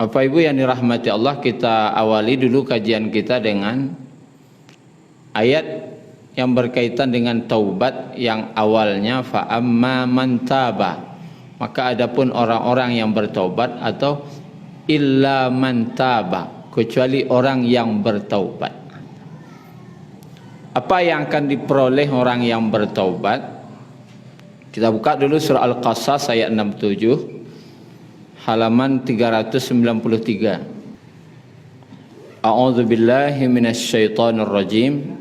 Bapak Ibu yang dirahmati Allah, kita awali dulu kajian kita dengan ayat yang berkaitan dengan taubat yang awalnya fa amma man taba. Maka adapun orang-orang yang bertaubat, atau illa man taba, kecuali orang yang bertaubat. Apa yang akan diperoleh orang yang bertaubat? Kita buka dulu surah Al-Qasas ayat 67 halaman 393. A'udzu billahi minasyaitonir rajim.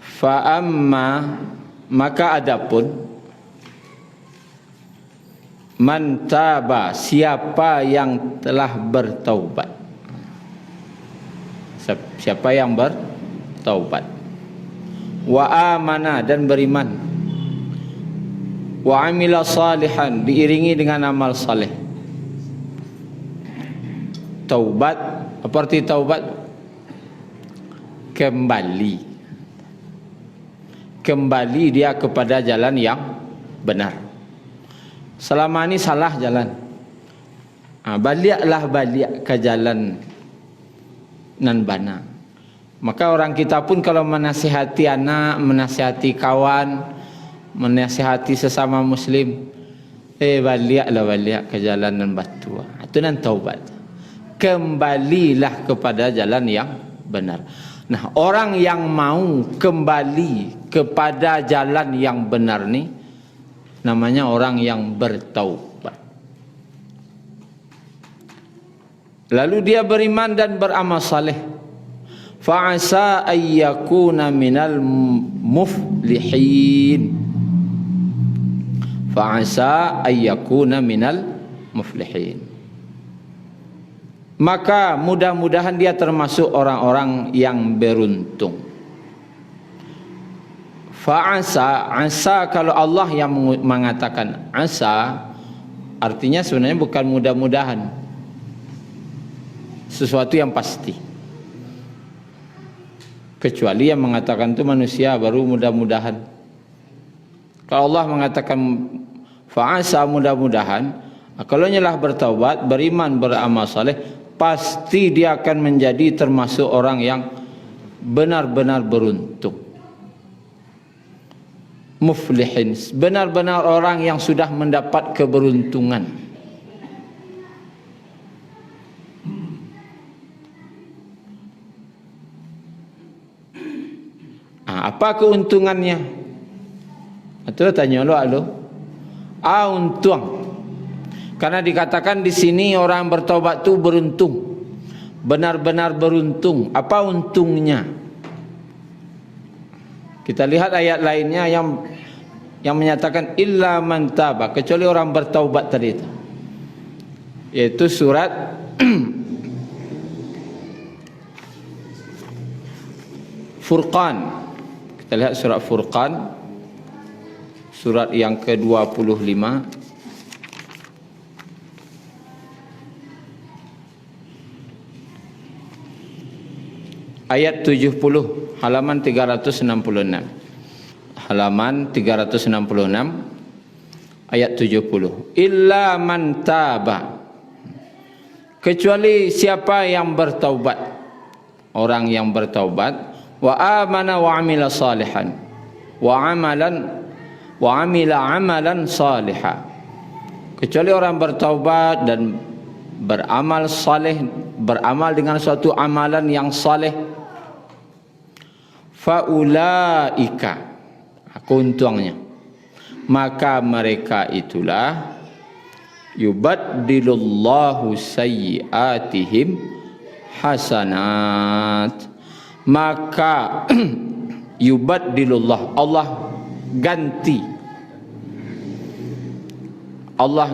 Fa amma, maka adapun man taba, siapa yang telah bertaubat. Siapa yang bertaubat. Wa amana, dan beriman. Wa amila salihan, diiringi dengan amal saleh. Taubat, apa arti taubat? Kembali dia kepada jalan yang benar. Selama ini salah jalan, balik ke jalan nan bana. Maka orang kita pun kalau menasihati anak, menasihati kawan, menasihati sesama muslim, balik ke jalan nan batu. Itu nan taubat. Kembalilah kepada jalan yang benar. Nah, orang yang mau kembali kepada jalan yang benar ni namanya orang yang bertaubat. Lalu dia beriman dan beramal saleh. Fa'asa ayyakuna minal muflihin. Fa'asa ayyakuna minal muflihin. Maka mudah-mudahan dia termasuk orang-orang yang beruntung. Fa'asa, asa, kalau Allah yang mengatakan asa, artinya sebenarnya bukan mudah-mudahan, sesuatu yang pasti. Kecuali yang mengatakan itu manusia, baru mudah-mudahan. Kalau Allah mengatakan fa'asa, mudah-mudahan, kalau nyalah bertaubat, beriman, beramal saleh, pasti dia akan menjadi termasuk orang yang benar-benar beruntung. Muflihin, benar-benar orang yang sudah mendapat keberuntungan. Apa keuntungannya? Itu tanya lo. Untung. Karena dikatakan di sini orang bertobat itu beruntung, benar-benar beruntung. Apa untungnya? Kita lihat ayat lainnya yang menyatakan illa man taba, kecuali orang bertaubat tadi itu. Yaitu surat Furqan. Kita lihat surat Furqan, surat yang ke-25. Ayat 70, halaman 366. Halaman 366 ayat 70. Illa man taba, kecuali siapa yang bertaubat. Orang yang bertaubat, wa amana wa amila salihan, wa amila amalan salihah. Kecuali orang bertaubat dan beramal saleh, beramal dengan suatu amalan yang saleh. Faulaika, untungnya, maka mereka itulah yubaddilullahu sayyiatihim hasanat. Maka yubaddilullah, Allah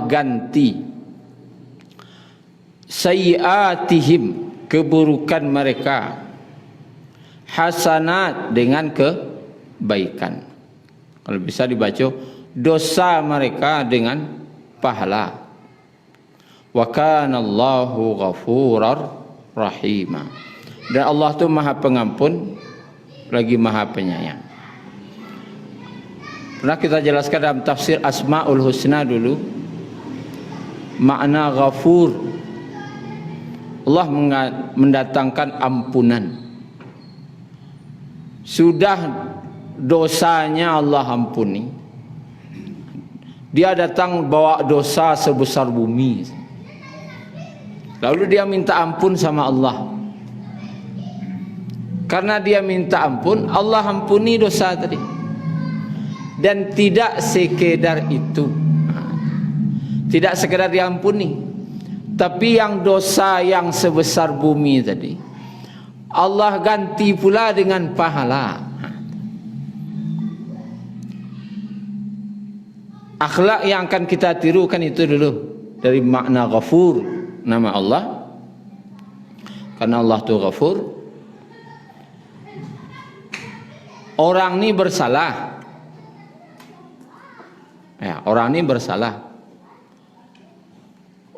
ganti sayyiatihim, keburukan mereka, hasanat, dengan kebaikan. Kalau bisa dibaca dosa mereka dengan pahala. Wa kana Allahu ghafurar rahima. Dan Allah itu Maha Pengampun lagi Maha Penyayang. Pernah kita jelaskan dalam tafsir Asmaul Husna dulu, makna ghafur. Allah mendatangkan ampunan. Sudah dosanya Allah ampuni, dia datang bawa dosa sebesar bumi, lalu dia minta ampun sama Allah. Karena dia minta ampun, Allah ampuni dosa tadi. Dan tidak sekedar itu, tidak sekedar diampuni, tapi yang dosa yang sebesar bumi tadi Allah ganti pula dengan pahala. Akhlak yang akan kita tirukan itu dulu dari makna ghafur, nama Allah. Karena Allah itu ghafur. Orang ini bersalah. Ya, orang ini bersalah.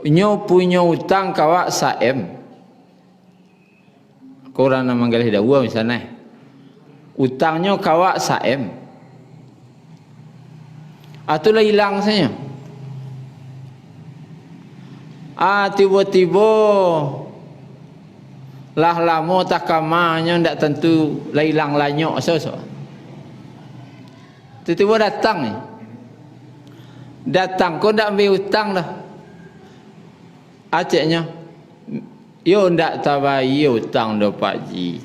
Nyo punya utang kawak saem. Korang nama galih dawa misalnya. Utangnya kawak saem. Atulah hilang saja. Tiba-tiba lah lama tak kamanya ndak tentu lah hilang lanyok so. Tiba-tiba datang ni. Datang kau ndak ambil hutang dah. Aceknya, yo ndak tabai hutang do Pak Ji.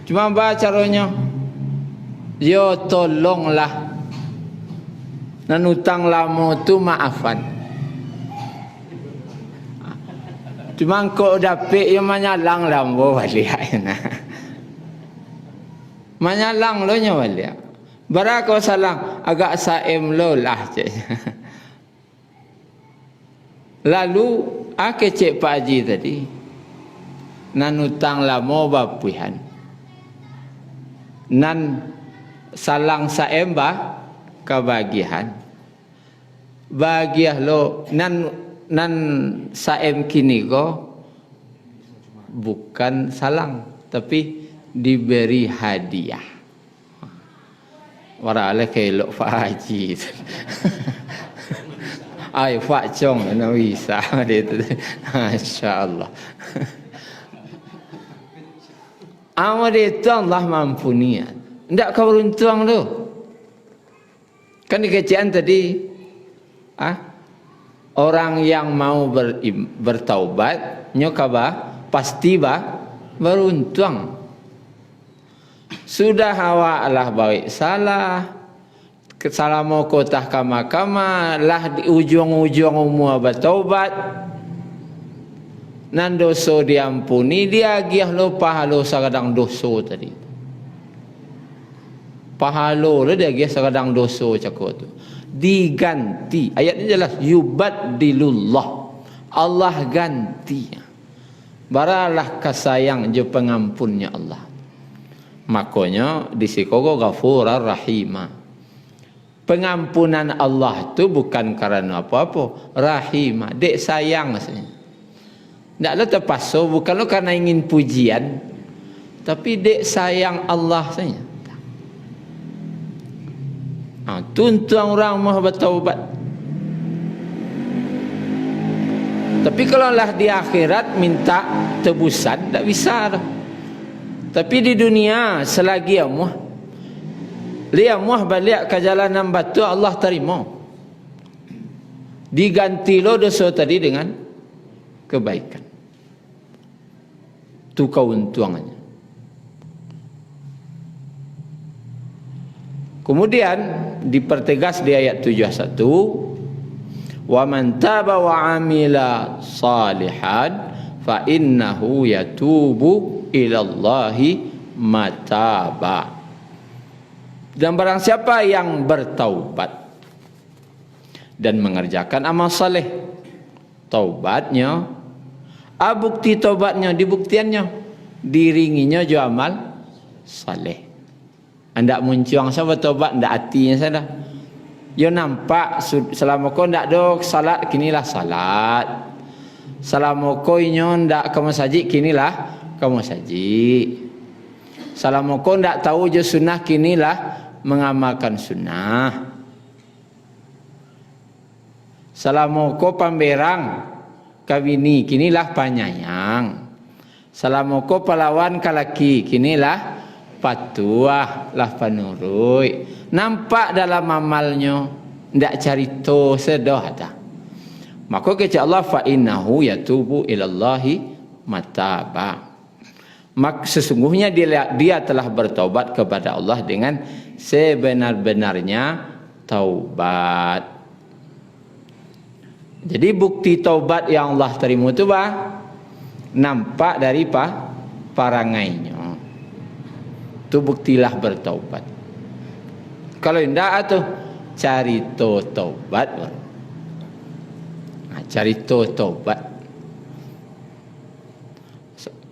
Cuma baca caranya, yo tolonglah. Dan hutang lama tu maafan. Cuma kau dapet yo manyalang lambo balik na. Manyalang lo nya balik. Bara kau salang agak saem lo lah ceknya. Lalu cek Pak Haji tadi nan hutang lama bapuihan. Nan salang saem bah kebagian. Bagiah lo nan saem kini ko bukan salang tapi diberi hadiah. Warale kelok Pak Haji. Ai Pak Chong na bisa dia tu. Masya-Allah. Amal itu Allah mampuni. Ndak kau beruntung tu. Kan dikecian tadi orang yang mau bertaubat nyokaba pasti beruntung. Sudah awak lah baik salah kesalamu kotah kama-kama lah di ujung-ujung umur bertaubat nan dosa diampuni dia giah lo pahala sakadang dosa tadi pahala lo dia giah sakadang dosa cakap tu diganti ayat ni jelas yubaddilullah Allah ganti baralah kasayang je pengampunnya Allah. Makanya disikogo Ghafurar Rahimah. Pengampunan Allah itu bukan karena apa-apa, rahimah, dek sayang maksudnya. Tidak lo terpaksa, bukan lo karena ingin pujian, tapi dek sayang Allah saja. Tuntun orang mau bertaubat. Tapi kalau lah di akhirat minta tebusan, tak bisa dah. Tapi di dunia selagi amuh dia amuh balik ke jalanan batu Allah terima. Diganti lo dosa tadi dengan kebaikan. Tu keuntungannya. Kemudian dipertegas di ayat 71 wa man taba wa amila salihan fa innahu yatubu ilallahi mataba. Dan barang siapa yang bertaubat dan mengerjakan amal saleh, taubatnya bukti taubatnya dibuktiannya diringinya jo amal saleh. Anda muncuang sama taubat ndak hatinya sada. Yo nampak selama kau ndak do salat kinilah salat. Selama kau nyon ndak ke masjid kinilah kamu saji. Selama kau tidak tahu je sunnah kinilah mengamalkan sunnah. Selama ko pamberang kawini kinilah panyayang. Selama ko palawan kalaki kinilah patuah lah panurui. Nampak dalam amalnya ndak carito sedoh dah. Maka kata Allah fa innahu yatubu ilallahi mataba. Mak sesungguhnya dia telah bertaubat kepada Allah dengan sebenar-benarnya taubat. Jadi bukti taubat yang Allah terima itu nampak dari parangainya. Itu buktilah bertaubat. Kalau tidak atau cari taubat. Cari taubat.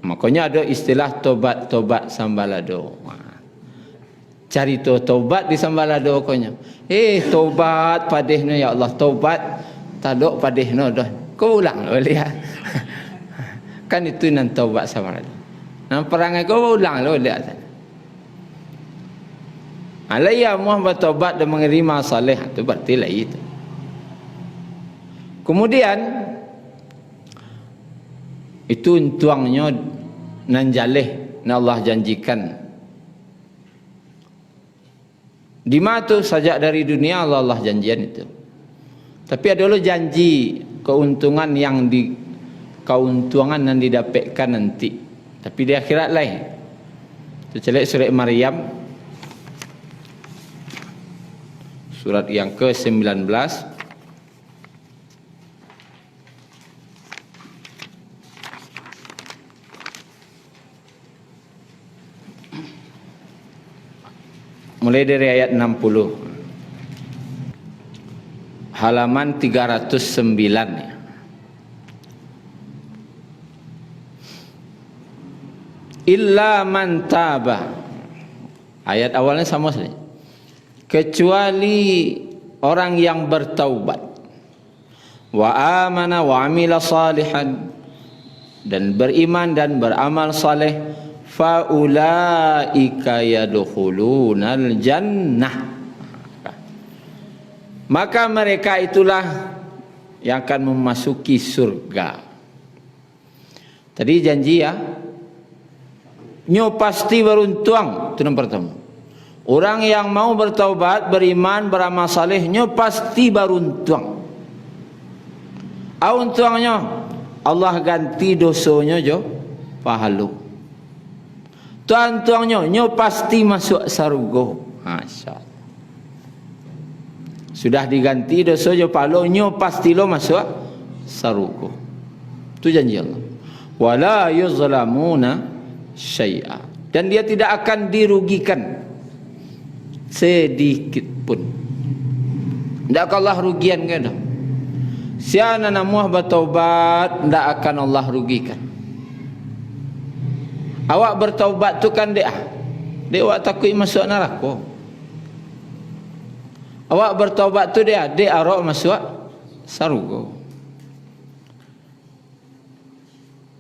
Makanya ada istilah tobat sambalado. Cari taubat di sambalado konya. Tobat padehno ya Allah, taubat tadok padehno dah. Kau ulang lihat. Kan itu nan taubat sambalado. Nan perangai kau ulang lihat sana. Alaiya Muhammad taubat dan menerima saleh itu berarti lah itu. Kemudian itu untuangnya nan jaleh na Allah janjikan. Di mana tu sajak dari dunia Allah janjian itu. Tapi ada lo janji keuntungan yang keuntungan yang didapatkan nanti. Tapi di akhirat lain. Itu celek surat Maryam surat yang ke-19 mulai dari ayat 60 halaman 309 ya. Illa man taba, ayat awalnya sama saja, kecuali orang yang bertaubat, wa amana wa amila salihan, dan beriman dan beramal saleh, fa ulaika yadkhulunal jannah, maka mereka itulah yang akan memasuki surga. Tadi janji ya, nyo pasti beruntung. Itu yang pertama. Orang yang mau bertaubat, beriman, beramal saleh, nyo pasti beruntung. Untungnya Allah ganti dosanya jo pahala. Tuan-tuannya nyo pasti masuk surga. Masya-Allah. Sudah diganti dosa jo pahala, nyo pasti lo masuk surga. Itu janji Allah. Wala yuzlamuna syai'a, dan dia tidak akan dirugikan sedikit pun. Tidak akan Allah rugian ke dah. Siapa namuah bertaubat, tidak akan Allah rugikan. Awak bertaubat tu kan dia awak takut masuk neraka. Awak bertaubat tu dia arok masuk surga.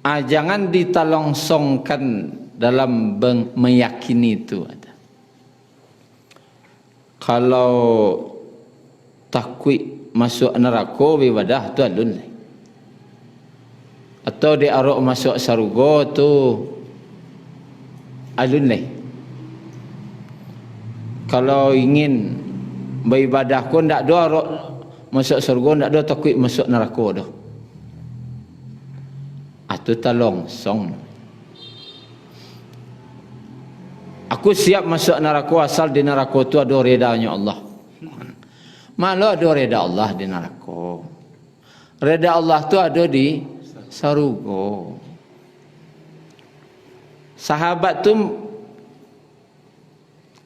Jangan ditalongsongkan dalam meyakini itu. Kalau takut masuk neraka ibadah tu alun. Atau dia arok masuk surga tu alun leh. Kalau ingin beribadah pun tak ada arok masuk surga, tak ada takut masuk neraka dah. Itu talongsong. Aku siap masuk neraka asal di neraka itu ada redanya Allah. Malah ada reda Allah di neraka. Reda Allah tu ada di surga. Sahabat tu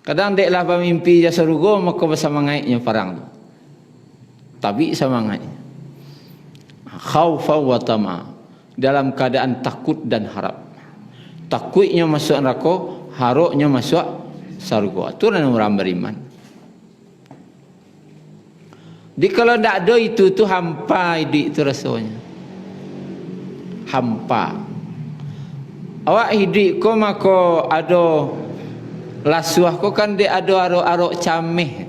kadang deklah bermimpi je surga, maka bersemangatnya perang tu. Tapi semangatnya. Khaufa wa tama, dalam keadaan takut dan harap. Takutnya masuk neraka, harapnya masuk surga. Itu orang beriman. Di kalau tak ada itu tu hampa hidup itu rasanya. Hampa. Awak hidup ko maka ada lasuah ko kan dia ada arok-arok camih.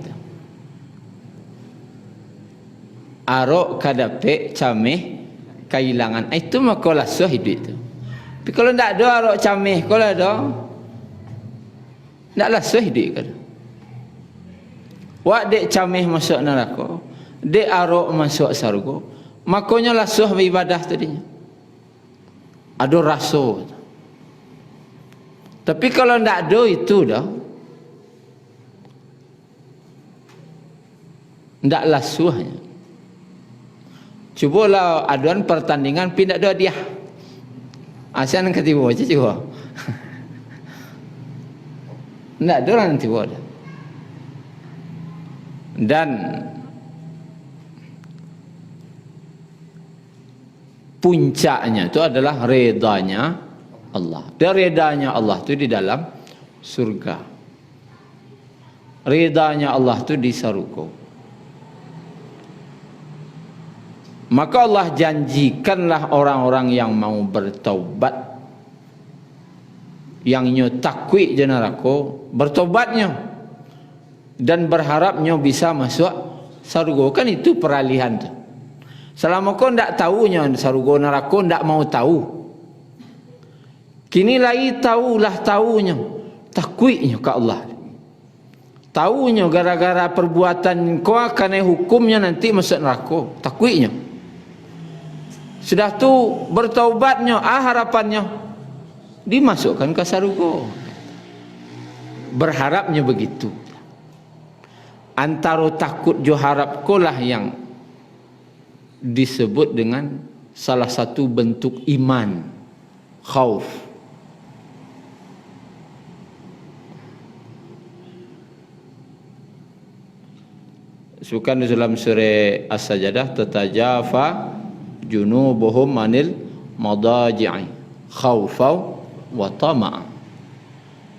arok kadapek cameh kehilangan. Itu maka lasuh hidup itu. Tapi kalau tak ada arok cameh, kalau ada tak lasuh hidup kan. Wak dek cameh masuk neraka, dek arok masuk syurga, makanya lasuh beribadah tadinya. Ada rasa. Tapi kalau tak ada itu dah, tak lasuhnya. Cubalah aduan pertandingan pindah ada dia. Asyik nak tiba aja cuba. Tak ada orang tiba dah. Dan puncaknya itu adalah redanya Allah. Dan redanya Allah itu di dalam surga. Redanya Allah itu di surga. Maka Allah janjikanlah orang-orang yang mau bertaubat, yang nyo takwi je neraka, bertobatnya dan berharapnya bisa masuk surga. Kan itu peralihan tu. Selama kau ndak tahunya surga neraka, ndak mau tahu. Kini lagi tahunya takwinya ke Allah. Tahunya gara-gara perbuatan kau akan hukumnya nanti masuk neraka, takwinya. Sudah tu bertaubatnya, harapannya dimasukkan ke surga. Berharapnya begitu. Antara takut jo harap kolah yang disebut dengan salah satu bentuk iman, khauf. Sukan dalam surah As-Sajdah, tatajafa junubuhum anil madaji'i khaufau wa tama'a.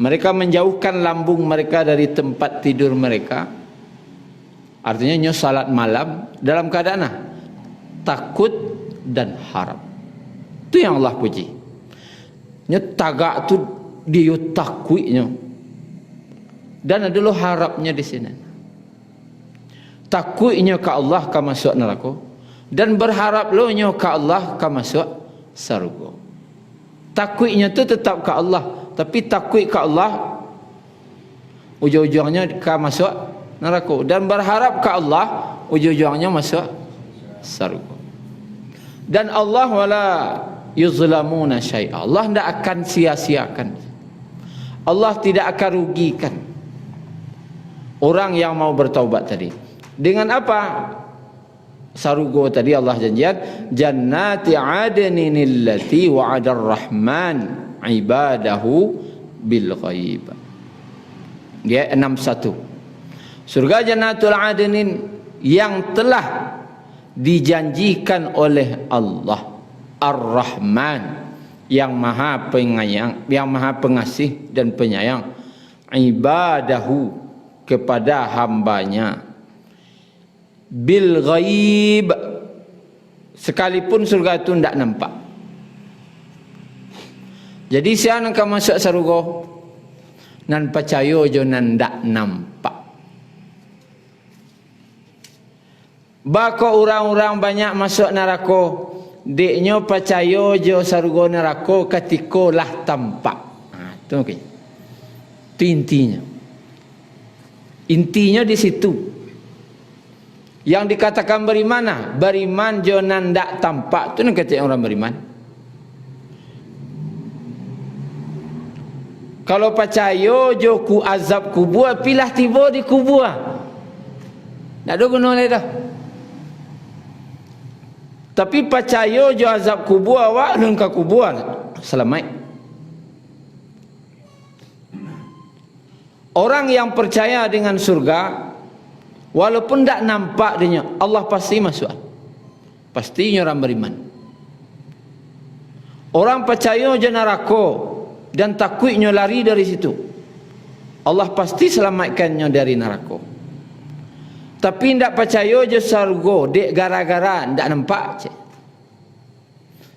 Mereka menjauhkan lambung mereka dari tempat tidur mereka. Artinya nyo salat malam dalam keadaan takut dan harap. Itu yang Allah puji. Nyo tagak tu dia takwinya. Dan adalah harapnya di sini. Takwinya ke Allah ka masuk neraka, dan berharap lo nyo ke Allah ka masuk surga. Takwiknya tu tetap ke Allah, tapi takwik ke Allah ujung-ujungnya ke masuk neraka, dan berharap ke Allah ujung-ujungnya masuk surga. Dan Allah wala yuzlamuna syai'a. Allah tidak akan sia-siakan. Allah tidak akan rugikan orang yang mau bertaubat tadi. Dengan apa? Sarugo tadi Allah janjian jannati adnin allati wa'ada ar-rahman ibadahu bil ghaib. Dia 61. Surga jannatul adnin yang telah dijanjikan oleh Allah Ar-Rahman, yang maha penyayang, yang maha pengasih dan penyayang, ibadahu kepada hambanya, bil ghaib, sekalipun surga itu tidak nampak. Jadi siapa nak masuk surga nan percaya je nan tak nampak. Bako orang-orang banyak masuk neraka, deknya percaya je surga neraka ketika lah tampak. Itu okay. Itu intinya. Intinya di situ. Yang dikatakan beriman, beriman jonan ndak tampak. Itu nak kata orang beriman. Kalau percaya jo ku azab kubur, pilah tiba di kubur. Tak ada guna lagi dah. Tapi percaya jo azab kubur awak dan ke kubur selamat. Orang yang percaya dengan surga, walaupun tak nampak dia, Allah pasti masuk. Pastinya orang beriman. Orang percaya je neraka dan takutnya lari dari situ, Allah pasti selamatkannya dari neraka. Tapi tak percaya je surga, dek gara-gara tak nampak je.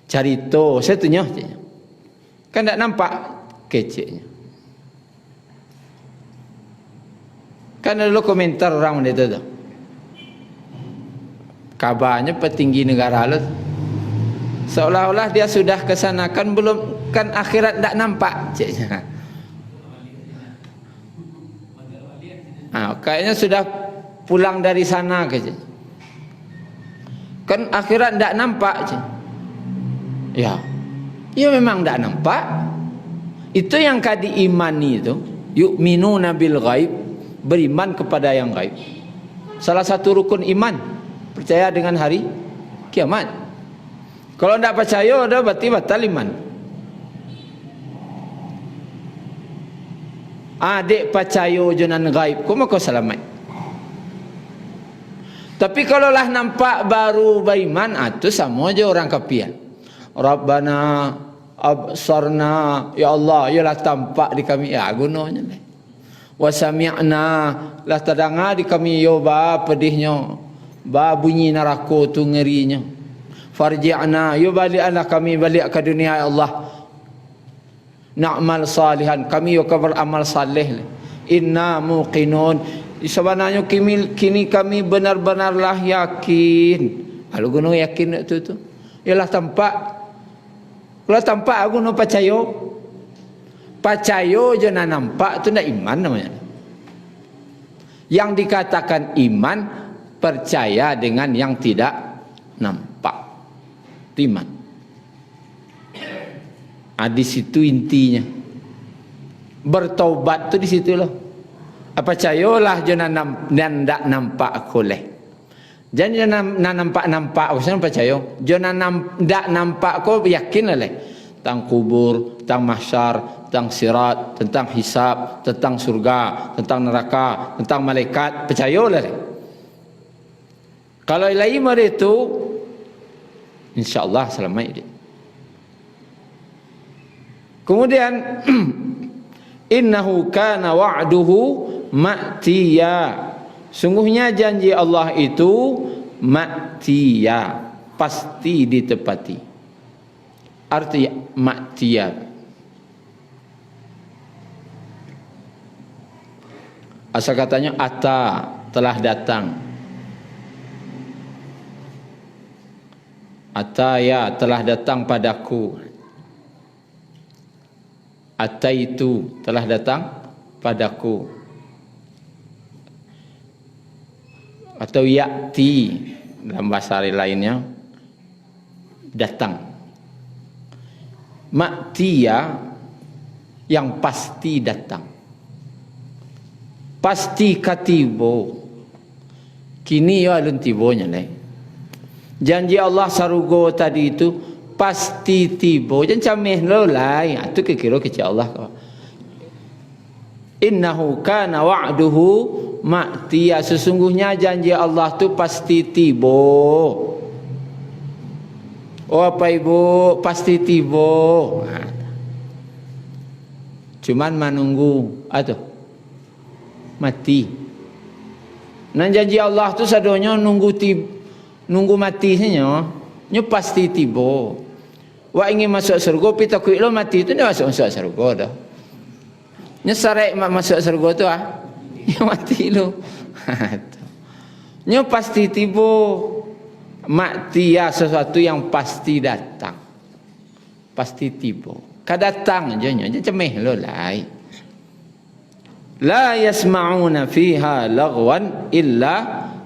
Carito saya tunya je. Kan tak nampak keceknya. Kan ada komentar orang itu tu. Kabarnya petinggi negara lu seolah-olah dia sudah kesanakan, belum, kan akhirat tak nampak. Kayaknya sudah pulang dari sana ke, kan akhirat tak nampak. Ya memang tak nampak. Itu yang kadi imani itu, yu'minuna bil ghaib, beriman kepada yang gaib. Salah satu rukun iman, percaya dengan hari kiamat. Kalau tidak percaya, dah berarti batal iman. Adik percaya junan gaib, kau maka selamat. Tapi kalau lah nampak baru beriman, itu sama aja orang kafir. Rabbana absarna, ya Allah, yalah tampak di kami, ya gunanya lah. Wa sami'na, lah terdengar di kami, yo ba pedihnya, ba bunyi neraka tu ngerinya. Farji'na, yo baliklah kami balik ke dunia, ya Allah. Na'mal salihan, kami yo beramal saleh. Inna muqinun, sebenarnya kini kami benar-benarlah yakin. Kalau gunung yakin tu ialah tampak. Kalau tampak aku no percaya. Percaya je nak nampak tu nak iman namanya. Yang dikatakan iman, percaya dengan yang tidak nampak. Itu iman. Di situ intinya. Bertaubat tu di situ loh. Percayalah jangan nak nampak aku leh. Jangan nak nampak aku sana percaya. Jangan nak nampak aku yakin leh. Tentang kubur, tentang mahsyar, tentang sirat, tentang hisab, tentang surga, tentang neraka, tentang malaikat, percayalah leh. Kalau lain mereka itu, insya-Allah selamat dia. Kemudian innahu kana wa'duhu ma'tiya, sungguhnya janji Allah itu ma'tiya, pasti ditepati. Arti ma'tiya, asal katanya ata, telah datang. Ataya, telah datang padaku. Ataitu, telah datang padaku. Atau ya'ti, dalam bahasa lainnya datang. Ma'tiya, yang pasti datang. Pasti katibo. Kini ya alun tibonya leh. Janji Allah sarugo tadi itu pasti tibo, jangan camih lolai. Itu kira kecil Allah. Innahu kana wa'duhu ma'tiya, sesungguhnya janji Allah tu pasti tibo. Oh apa ibu, pasti tibo. Cuman menunggu atau mati. Nan janji Allah tu sadonya nunggu mati saja. Nyo pasti tibo. Wa ingin masuk surga, pi takut lo mati tu dia masuk surga dah. Nyo sarai masuk surga tu nyo mati lo. Nyo pasti tibo. Mati ya sesuatu yang pasti datang. Pasti tibo. Kadatang je nyo, cemeh lo lai. La yasma'una fiha lagwan illa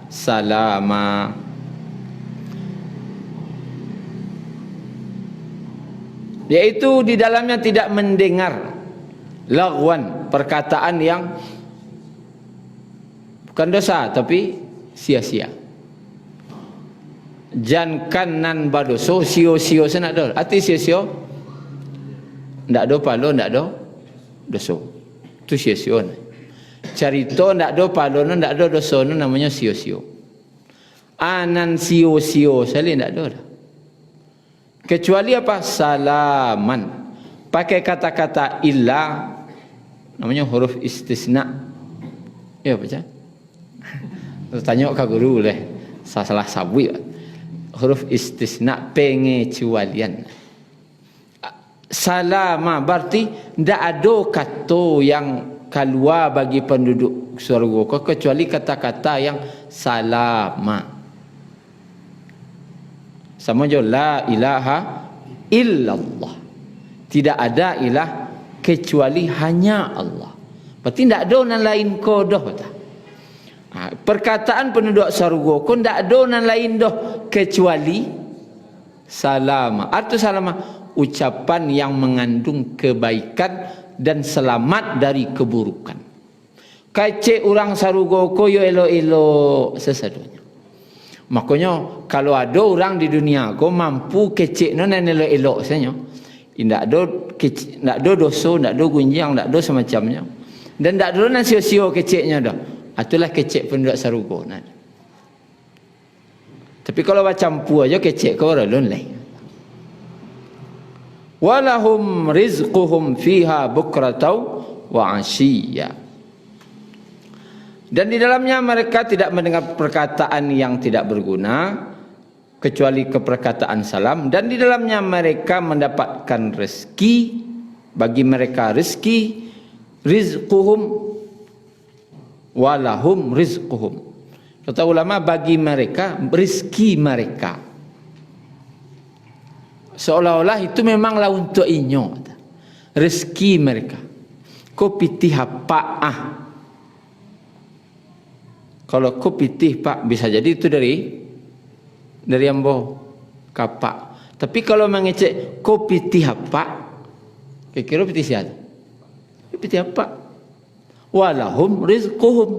salama. Yaitu di dalamnya tidak mendengar lagwan, perkataan yang bukan dosa tapi sia-sia. Jankanan badoso sio-sio senak dol. Arti sia-sia ndak do palo, ndak do dosa. Tu sia-sia. Carito ndak do palo, ndak do dosa, namanya sia-sia. Anan sio-sio sekali ndak do dah. Kecuali apa? Salaman. Pakai kata-kata illa, namanya huruf istisna. Ya baca. Tanya ke guru leh. Salah sabui. Huruf istisna, pengecualian. Salama berarti ndak ada kata yang keluar bagi penduduk surga kecuali kata-kata yang salama. Sama je la ilaha illallah. Tidak ada ilah kecuali hanya Allah. Berarti tidak ada orang lain ko dah. Perkataan penduduk surga ko tidak ada orang lain dah kecuali salama. Arti salama ucapan yang mengandung kebaikan dan selamat dari keburukan. Kecek orang surga ko yo elok-elok sesadunya. Makanya kalau ada orang di dunia ko mampu kecek non elok-elok saja. Tidak ada dosa, tidak ada gunjang, tidak ada semacamnya. Dan tidak ada nasi sio keceknya dah. Itulah kecek penduduk surga. Tapi kalau macam pu aja kecek kau orang lain. Walahum rizquhum fiha bukratau wa ashiya. Dan di dalamnya mereka tidak mendengar perkataan yang tidak berguna kecuali keperkataan salam, dan di dalamnya mereka mendapatkan rezeki. Bagi mereka rezeki, rizquhum walahum rizquhum. Kata ulama, bagi mereka rezeki mereka. Seolah-olah itu memanglah untuk inyo rezeki mereka. Kau pitih apa kalau kau pitih pak, bisa jadi itu dari ambo kapak. Tapi kalau mengecek kau pitih apa, kira-kira pitih siapa? Pitih apa? Walahum rizquhum.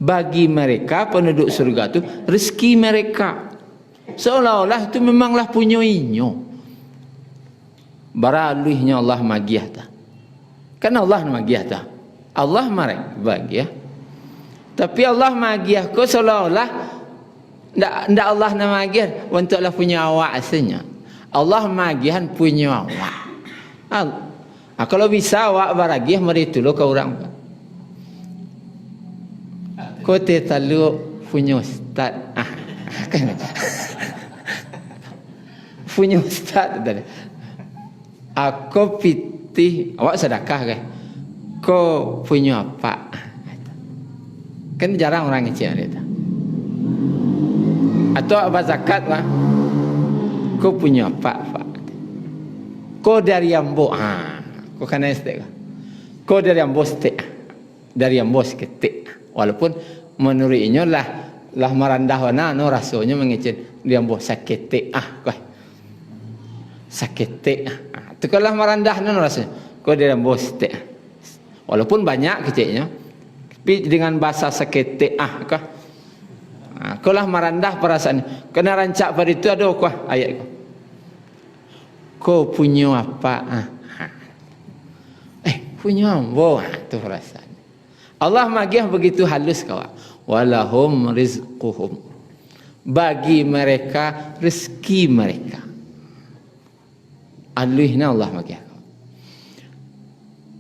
Bagi mereka penduduk surga itu rezeki mereka. Seolah-olah itu memanglah punya inyo. Baraluihnya Allah magiah ta. Kan Allah magiah ta. Allah marek bagiah. Tapi Allah magiah ko seolah-olah ndak Allah nama magiah untuklah punya awak aslinya. Allah magihan punya awak. Kalau bisa awak baragiah mari tulu ke orang. Ko te talu punya ustaz. Kan. Punya ustaz tadi. Aku pitih awak sedekah ke? Ko punya apa? Kan jarang orang ngecek dia. Atau apa zakat lah? Ko punya apa? Ko dari ambo. Ko kana estek. Ko dari ambo estek. Dari ambo seketik. Walaupun menurutnya lah merendah wana no rasanya mengecek dia ambo sakete kau. Sakete. Tu kalau merendah no rasanya. Ko dari ambo estek. Walaupun banyak keceknya. Tapi dengan bahasa sakete kau. Kau lah merendah perasaan. Kena rancak pada itu ada kau ayat kau. Kau punya apa? Punya ambo tu perasaan. Allah magiah begitu halus kawan. Walahum rizquhum. Bagi mereka rezeki mereka. Aluihna Allah magiah.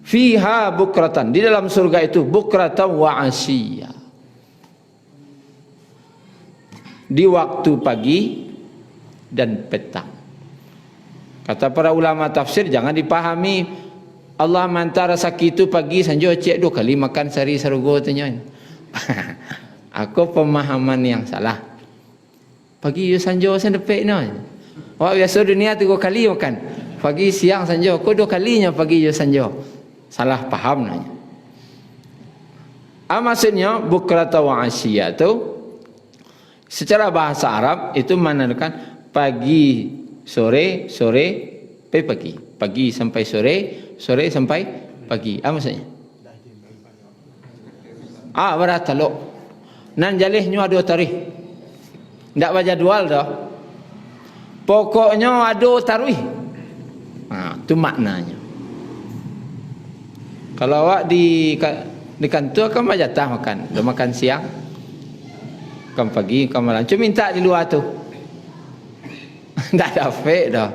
Fiha bukratan. Di dalam surga itu bukratan wa asyiya. Di waktu pagi dan petang. Kata para ulama tafsir, jangan dipahami Allah mantara sakit itu pagi sanjo cek 2 kali makan sehari sarugo tanya. Aku pemahaman yang salah. Pagi sanjo sendepek no. Wah biasa dunia 3 kali makan. Pagi siang sanjo, kok 2 kalinya pagi sanjo. Salah paham nanya. Maksudnya bukrata wa asyiya itu secara bahasa Arab itu menandakan pagi, sore, pagi. Pagi sampai sore, sore sampai pagi. Apa maksudnya? Berata lo. Nan jalihnya ada tarikh. Ndak baca dual dah. Pokoknya ada tarikh. Itu maknanya. Kalau awak di kantor kan baca jatah makan. Dah makan siang. Kan pagi, kan malam. Cuma minta di luar tu. Tak ada fake dah.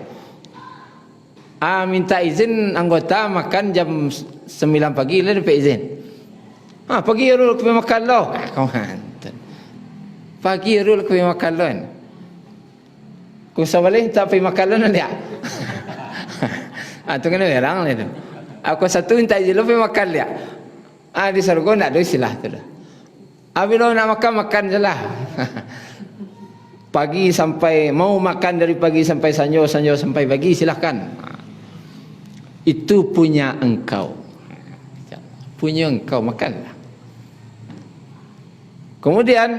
Minta izin anggota makan jam 9 pagi lah dapat izin. Pagi rul pergi makan lo. Kawan. Pagi rul pergi makan lo. Kau sebalik tak pergi makan lo nanti. Tu kena berang lah tu. Aku satu minta izin lo pergi makan dia. Di surga tak ada istilah tu dah. Bila nak makan je lah. Pagi sampai mau makan dari pagi sampai sanjo, sanjo sampai pagi, silahkan. Itu punya engkau. Punya engkau, makanlah. Kemudian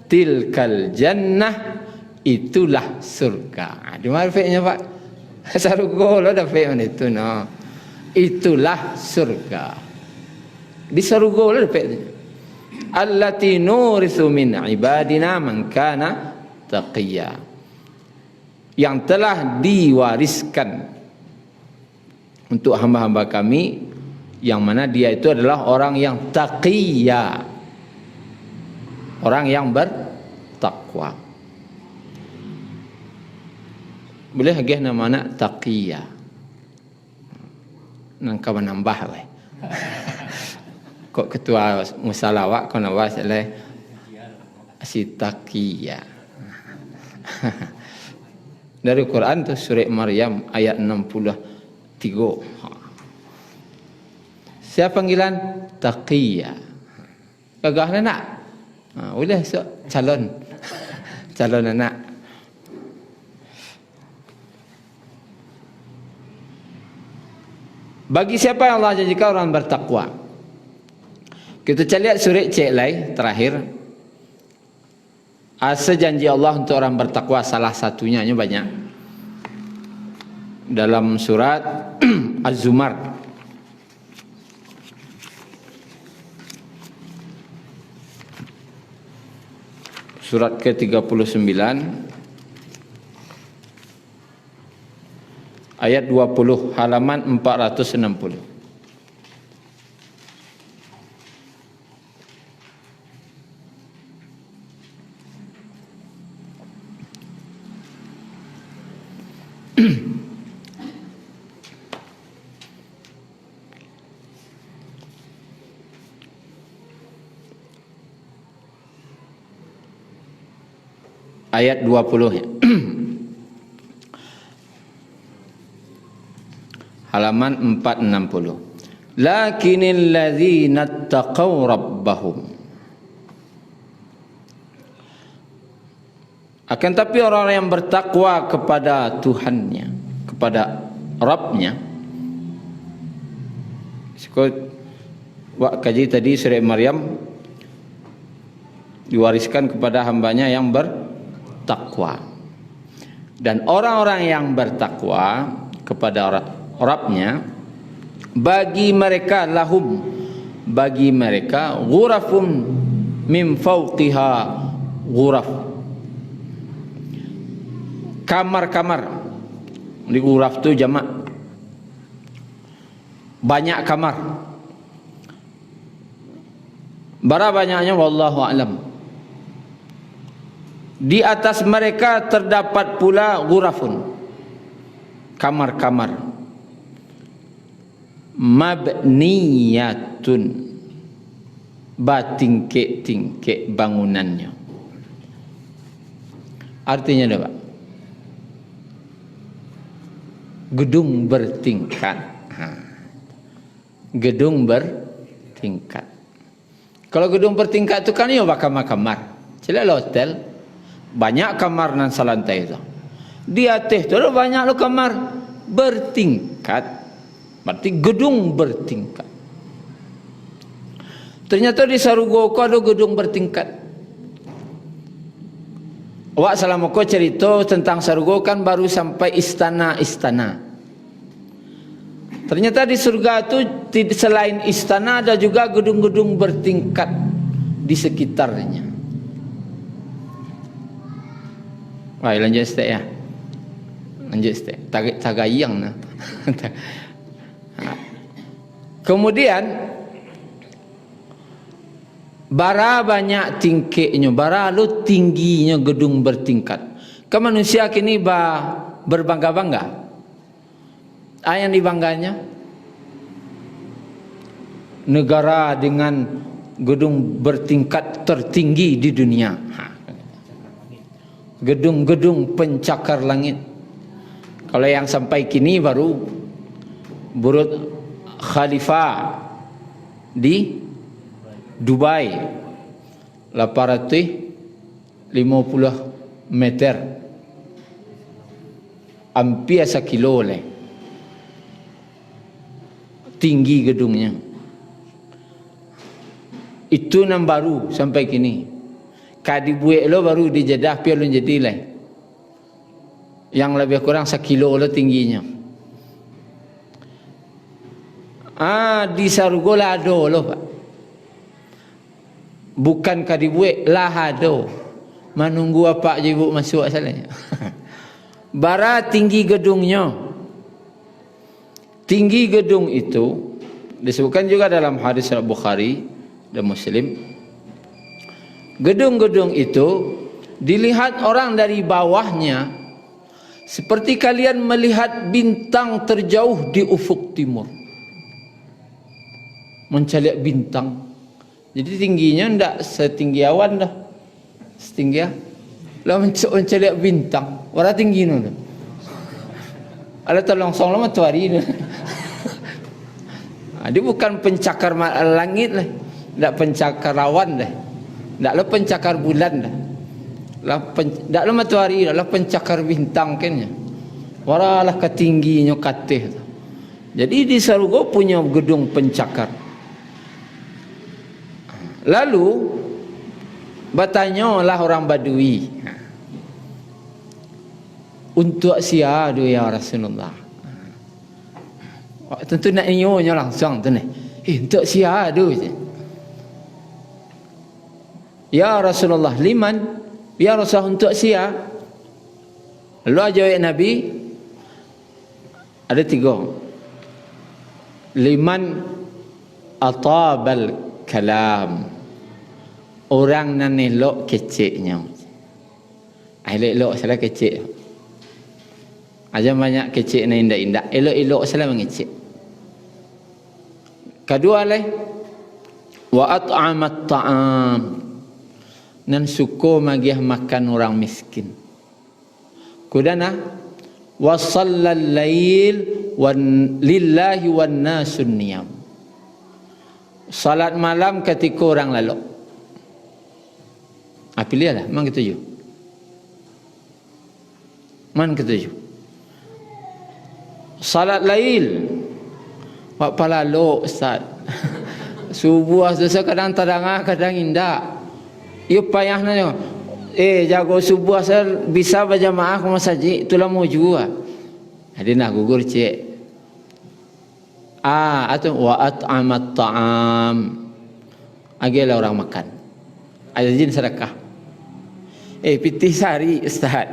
tilkal jannah, itulah surga. Di mana fi'ilnya, Pak? Sarugo lo ada fi'il itu, no. Itulah surga. Di sarugo lo ada fi'ilnya. Allati nurithu min ibadina man kana taqiyya, yang telah diwariskan untuk hamba-hamba kami yang mana dia itu adalah orang yang taqiyya, orang yang bertakwa. Boleh agih nama anak taqiyya, nang kau menambah weh. Kok ketua musalawat kau nak bahas le si taqiyya. Dari Quran tu surah Maryam ayat 63. Siapa panggilan? Taqiyya. Gagah nak? Boleh calon. Calon anak. Bagi siapa yang Allah janjikan orang bertakwa. Kita lihat surah cek lai terakhir. Asa janji Allah untuk orang bertakwa, salah satunya banyak. Dalam surat Az-Zumar surat ke-39 ayat 20, halaman 460. Ayat 20 ya. Halaman 460. Lakinil ladzina taqaw rabbahum, akan tapi orang yang bertakwa kepada Tuhannya, kepada Rabbnya. Wak kaji tadi surah Maryam diwariskan kepada hambanya yang bertakwa. Dan orang-orang yang bertakwa kepada Rabbnya, bagi mereka lahum, bagi mereka ghurafun min fawqiha ghuraf, kamar-kamar. Di ghuraf tu jamak, banyak kamar. Berapa banyaknya wallahu a'lam. Di atas mereka terdapat pula ghurafun, kamar-kamar, mabniyatun, batingke-tingke bangunannya. Artinya apa? Gedung bertingkat. Gedung bertingkat. Kalau gedung bertingkat itu kan ya kamar-kamar. Celak hotel, banyak kamar nan salantai itu. Di atas tu banyak lo kamar bertingkat. Berarti gedung bertingkat. Ternyata di Sarugo ko ada gedung bertingkat. Awak selama ko cerita tentang Sarugo kan baru sampai istana-istana. Ternyata di surga itu selain istana ada juga gedung-gedung bertingkat di sekitarnya. Wah, lanjut stay ya. Lanjut stay. Tagayang nah. Kemudian bara banyak tingkatnya, bara lu tingginya gedung bertingkat. Ke manusia kini berbangga-bangga. Yang dibangganya negara dengan gedung bertingkat tertinggi di dunia. Gedung-gedung pencakar langit. Kalau yang sampai kini baru Burj Khalifa di Dubai 850 meter, hampir 1 kilo leh tinggi gedungnya. Itu yang baru sampai kini. Kadibuek lo baru di Jeddah pialun jadi leh. Yang lebih kurang 1 kilo lo tingginya. Di Sarugo lah ada lo Pak. Bukan kadibuek lah ada. Menunggu apa je ibu masuk asalnya. Bara tinggi gedungnya. Tinggi gedung itu disebutkan juga dalam hadis Bukhari dan Muslim. Gedung-gedung itu dilihat orang dari bawahnya seperti kalian melihat bintang terjauh di ufuk timur. Mencari bintang. Jadi tingginya tidak setinggi awan dah. Setinggi ya. Lah mencari bintang. Warna tinggi nu. Ada terlongsong lama matahari ni. Dia bukan pencakar langit lah. Tak pencakar awan dah. Taklah pencakar bulan dah. Taklah matahari dah, lah pencakar bintang kan. Waralah ketingginya katih. Jadi di Sarugo punya gedung pencakar. Lalu bertanyalah orang Badui. Untuk siapa ya Rasulullah? Tentu nak nyonya langsung tu ni. Untuk siapa tu? Ya Rasulullah, liman? Ya Rasulullah, untuk siapa? Lalu jawab Nabi ada 3. Liman atabal kalam. Orang nan elok keceknya. Elok salah kecek. Aja banyak kecek na indah-indah. Elok-elok salah mengecek. Kedua leh wa at'amat ta'am. Nan suko magiah makan orang miskin. Kudana wa sallal lail lillahi wan nasun niyam. Salat malam ketika orang lalu. Pilihlah, mana ketujuh? Mana ketujuh? Salat lail. Wak palalo Ustaz. Subuh asal kadang tadangah, kadang indah. Ia payahnya. Jago subuh asal bisa berjamaah ke masjid. Itulah mau juga. Jadi nak gugur cik. Atau wa at'amat ta'am. Agilah orang makan. Ada jin sedekah. Pitih sari Ustaz.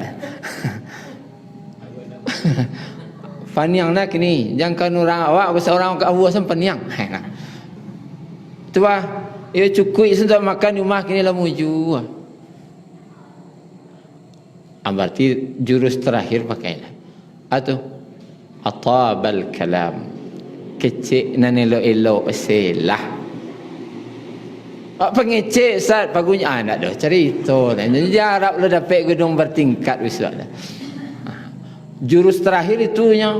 Paniang nak ni. Jangan orang awak besar orang kat awak sem paniang. Tu bah, ia cukup untuk makan rumah kini lah muju. Berarti jurus terakhir pakailah. Atau atabal kalam. Kecik nan elok-elok selah. Pengecek Ustaz pagunya nak dah cerita dah. Jadi harap lo dapat gedung bertingkat Ustaz dah. Jurus terakhir itunya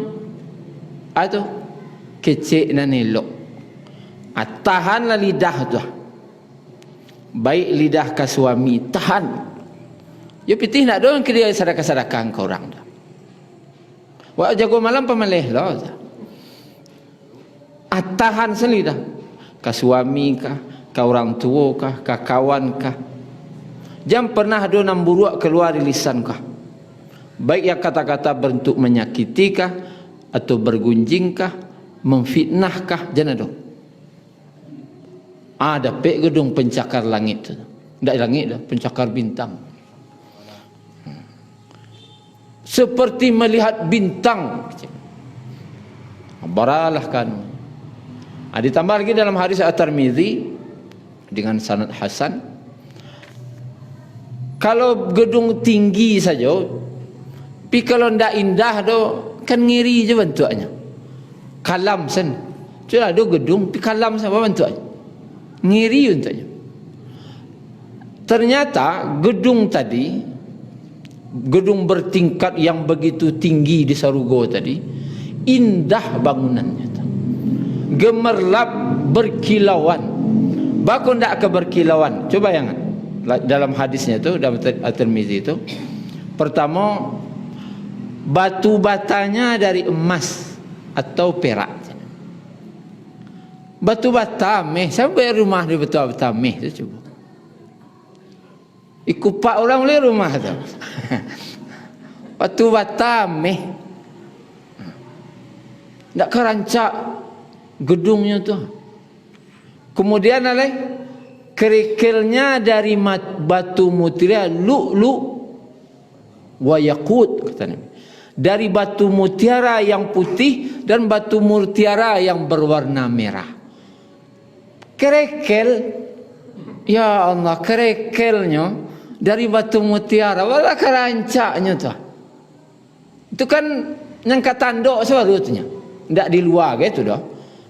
atau kecek dan elok. Tahanlah lidah tu. Baik lidah ke suami, tahan. Ya pitih nak doang ke dia sedekah-sedekah ke orang dah. Wak jago malam pemelih lah. Tahan selidah. Ke suami kah, ke orang tua kah, ke kawan kah. Jangan pernah ada namburuak keluar di lisan kah. Baik yang kata-kata bentuk menyakiti kah, atau bergunjing kah, memfitnah kah, jangan ada. Ada pek gedung pencakar langit tu. Tak langit dah, pencakar bintang. Seperti melihat bintang. Baralah kan. Ditambah lagi dalam hadis At-Tirmizi dengan sanad hasan. Kalau gedung tinggi saja, tapi kalau ndak indah do kan ngiri je bentuknya. Kalam sen. Sudah ada gedung tapi kalam sama bentuknya. Ngiri bentuknya. Ternyata gedung tadi, gedung bertingkat yang begitu tinggi di Sarugo tadi, indah bangunannya. Gemerlap berkilauan. Bakun tak ke berkilauan. Coba yang dalam hadisnya tu dalam At-Tirmizi itu Pertama, batu batanya dari emas atau perak. Batu bata meh, sampai rumah di batu bata meh tu cuba. Ikut pak orang boleh rumah tu. Batu bata meh. Nak kerancak gedungnya tu. Kemudian kerikilnya dari batu mutiara lu'lu' wa yaqut kata Nabi. Dari batu mutiara yang putih dan batu mutiara yang berwarna merah. Kerikil, ya Allah, kerikilnya dari batu mutiara, wala kerancaknya tu. Itu kan nyangka tanduk seharusnya. Tidak di luar gitu dah.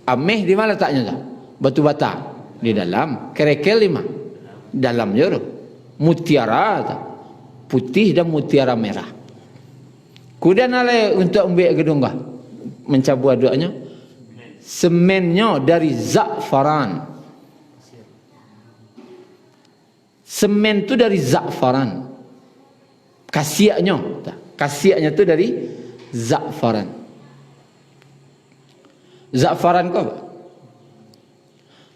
Ameh di mana letaknya tu? Batu bata di dalam, kerikil di mana? Dalam je tu. Mutiara tu. Putih dan mutiara merah. Kemudian untuk ambil gedung kah? Mencabut doanya. Semennya dari za'faran. Semen tu dari za'faran. Kasiaknya tu dari za'faran. Za'faran kau apa?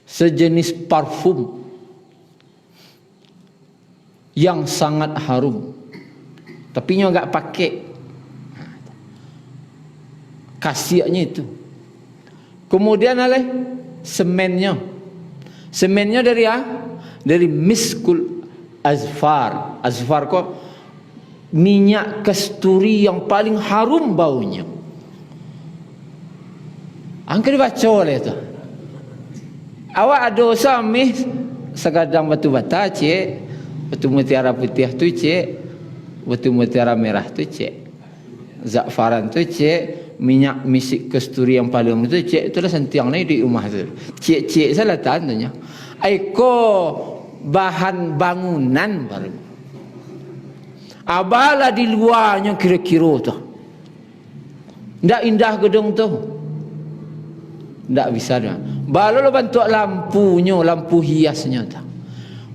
Sejenis parfum yang sangat harum. Tapi nyo enggak pakai. Kasiaknya itu. Kemudian semennya. Semennya dari dari miskul azfar. Azfar kok minyak kasturi yang paling harum baunya. Angka dibaca oleh tu. Awak ada usaha mih segadang batu bata cik, batu mutiara putih tu cik, batu mutiara merah tu cik, za'faran tu cik, minyak misik kasturi yang paling tu cik, itulah sentiang ni di rumah tu. Cik-cik salah tanya. Aiko bahan bangunan baru. Abalah di luarnya kira-kira tu. Ndak indah gedung tu. Ndak bisa dah. Balu lo bentuk lampunya, lampu hiasnya tu.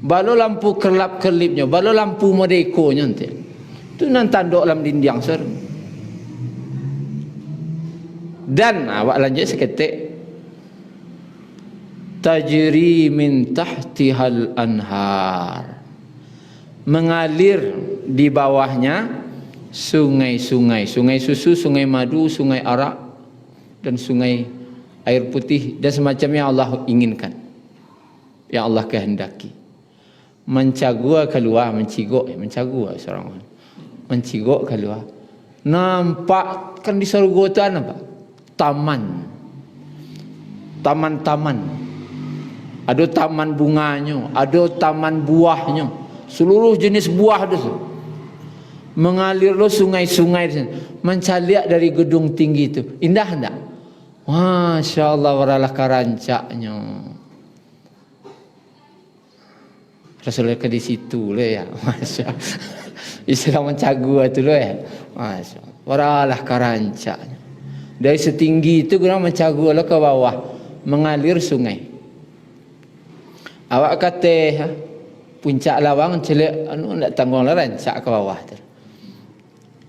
Balu lampu kerlap-kerlipnya, balu lampu modekonya tu. Tu nan tanduk dalam dinding ser. Dan awak lanjut seketik. Tajri min tahtihal anhar. Mengalir di bawahnya sungai-sungai, sungai susu, sungai madu, sungai arak dan sungai air putih dan semacamnya Allah inginkan, yang Allah kehendaki. Mencagua keluar, mencigok seorang orang. Mencigok keluar. Nampak kan di surga tu apa? Taman-taman. Ada taman bunganya, ada taman buahnya. Seluruh jenis buah tu. Mengalir lo sungai-sungai di sana. Mencaliak dari gedung tinggi itu. Indah tak? Masya Allah, waralah karancaknya. Rasulullah ke di situ lah ya. Masya Allah. Istilah mencagua tu lah ya. Masya Allah. Waralah karancaknya. Dari setinggi itu guna mencagua lo ke bawah. Mengalir sungai. Awak kata puncak lawang celek nak tanggung rancak ke bawah tu.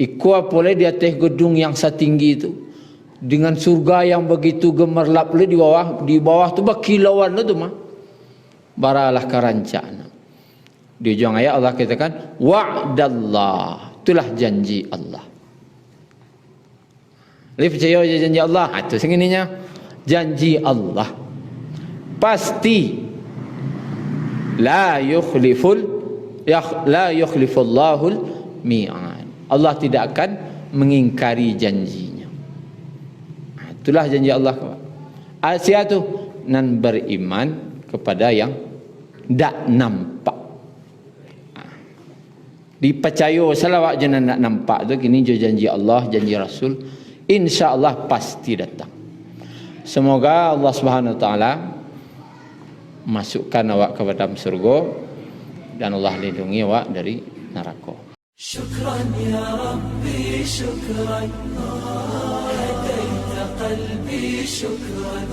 Iku apoleh di atas gedung yang setinggi itu dengan surga yang begitu gemerlap le di bawah tu berkilauan tu mah. Baralah karancakna. Di ujung ayat Allah katakan wa'dallah, itulah janji Allah. Li percaya janji Allah, itu sengininya janji Allah. Pasti la yukhlifullahu mi'ad. Allah tidak akan mengingkari janjinya. Itulah janji Allah. Asia tu nan beriman kepada yang tak nampak. Dipercaya selawat jangan nak nampak tu kini janji Allah, janji Rasul, insya-Allah pasti datang. Semoga Allah Subhanahu wa taala masukkan awak ke dalam surga dan Allah lindungi awak dari neraka. Syukran ya Rabbi, syukran hadaita qalbi, syukran